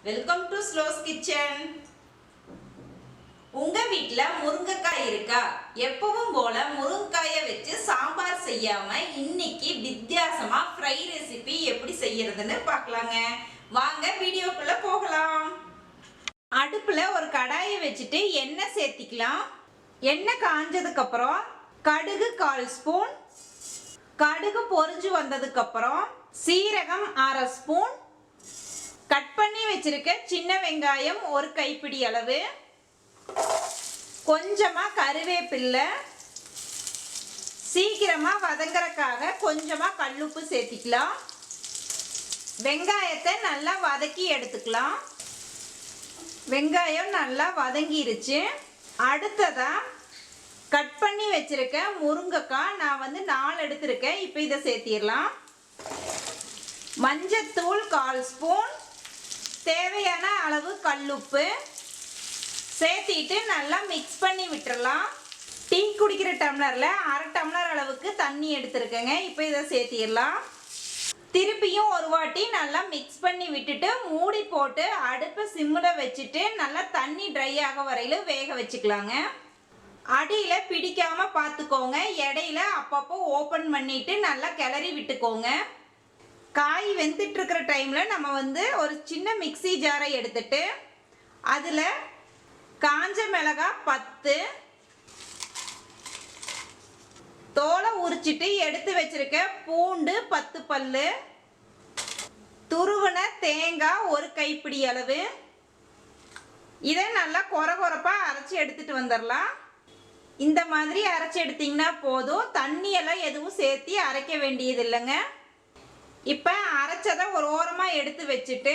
Welcome to ஸ்லோஸ் kitchen. உங்க வீட்ல முருங்கைக்காய் இருக்கா? எப்பவும் போல முருங்கைக்காயை வச்சு சாம்பார் செய்யாம இன்னைக்கு வித்தியாசமா ஃப்ரை ரெசிபி எப்படி செய்யறதுன்னு பார்க்கலாங்க. வாங்க வீடியோக்குள்ள போகலாம். அடுப்புல ஒரு கடாயை வச்சுட்டு எண்ணெய் சேர்த்திக்கலாம். எண்ணெய் காஞ்சதுக்கு அப்புறம் கடுகு 1/4 ஸ்பூன், கடுகு பொரிஞ்சு வந்ததுக்கு அப்புறம் சீரகம் 1/2 ஸ்பூன், கட் பண்ணி வச்சிருக்க சின்ன வெங்காயம் 1 கைப்பிடி அளவு, கொஞ்சமா கருவேப்பிலை, சீக்கிரமா வதங்கறதுக்காக கொஞ்சமா கல்லுப்பு சேர்த்திக்கலாம். வெங்காயத்தை நல்லா வதக்கி எடுத்துக்கலாம். வெங்காயம் நல்லா வதங்கிருச்சு. அடுத்ததா கட் பண்ணி வச்சிருக்க முருங்கைக்காய் நான் 4 எடுத்திருக்கேன். இப்போ இதை சேர்த்திடலாம். மஞ்சத்தூள் 1/4 ஸ்பூன், தேவையான அளவு கல்லுப்பு சேர்த்திட்டு நல்லா மிக்ஸ் பண்ணி விட்டுறலாம். டீ குடிக்கிற டம்ளரில் 1/2 டம்ளர் அளவுக்கு தண்ணி எடுத்துருக்கேங்க. இப்போ இதை சேர்த்திடலாம். திருப்பியும் ஒரு வாட்டி நல்லா மிக்ஸ் பண்ணி விட்டுட்டு மூடி போட்டு அடுப்பை சிம்மில் வச்சுட்டு நல்லா தண்ணி ட்ரை ஆக வரையில வேக வச்சுக்கலாங்க. அடியில் பிடிக்காம பார்த்துக்கோங்க. இடையில அப்பப்போ ஓப்பன் பண்ணிட்டு நல்லா கிளறி விட்டுக்கோங்க. காய் வெந்துட்டு இருக்கிற டைமில் நம்ம ஒரு சின்ன மிக்ஸி ஜாரை எடுத்துட்டு அதில் காஞ்ச மிளகாய் 10, தோலை உரிச்சிட்டு எடுத்து வச்சிருக்க பூண்டு 10 பல்லு, துருவன தேங்காய் 1 கைப்பிடி அளவு. இதை நல்லா கொரகொரப்பாக அரைச்சி எடுத்துட்டு வந்துடலாம். இந்த மாதிரி அரைச்சி எடுத்தீங்கன்னா போதும். தண்ணியெல்லாம் எதுவும் சேர்த்து அரைக்க வேண்டியது இல்லைங்க. இப்போ அரைச்சதை ஒரு ஓரமாக எடுத்து வச்சுட்டு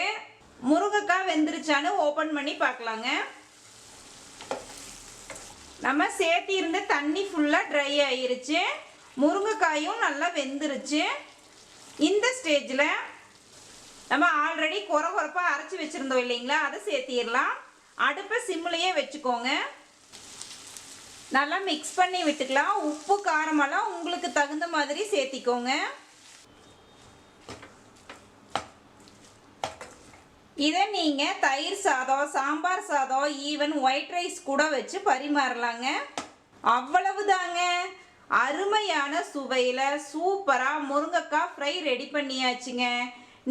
முருங்கைக்காய் வெந்துருச்சான்னு ஓப்பன் பண்ணி பார்க்கலாங்க. நம்ம சேர்த்தி இருந்த தண்ணி ஃபுல்லாக ட்ரை ஆயிருச்சு. முருங்கைக்காயும் நல்லா வெந்துருச்சு. இந்த ஸ்டேஜில் நம்ம ஆல்ரெடி கொரகொரப்பாக அரைச்சி வச்சுருந்தோம் இல்லைங்களா, அதை சேர்த்திடலாம். அடுப்பை சிம்மிலேயே வச்சுக்கோங்க. நல்லா மிக்ஸ் பண்ணி விட்டுக்கலாம். உப்பு காரமெல்லாம் உங்களுக்கு தகுந்த மாதிரி சேர்த்திக்கோங்க. இதை நீங்கள் தயிர் சாதம், சாம்பார் சாதம், ஈவன் ஒயிட் ரைஸ் கூட வச்சு பரிமாறலாங்க. அவ்வளவுதாங்க. அருமையான சுவையில் சூப்பராக முருங்கைக்காய் ஃப்ரை ரெடி பண்ணியாச்சுங்க.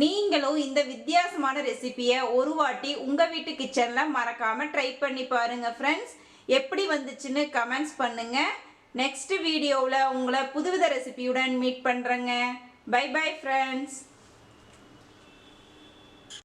நீங்களும் இந்த வித்தியாசமான ரெசிபியை ஒரு வாட்டி உங்கள் வீட்டு கிச்சனில் மறக்காமல் ட்ரை பண்ணி பாருங்கள் ஃப்ரெண்ட்ஸ். எப்படி வந்துச்சுன்னு கமெண்ட்ஸ் பண்ணுங்கள். நெக்ஸ்ட் வீடியோவில் உங்களை புதுவித ரெசிபியுடன் மீட் பண்ணுறேங்க. Bye bye friends.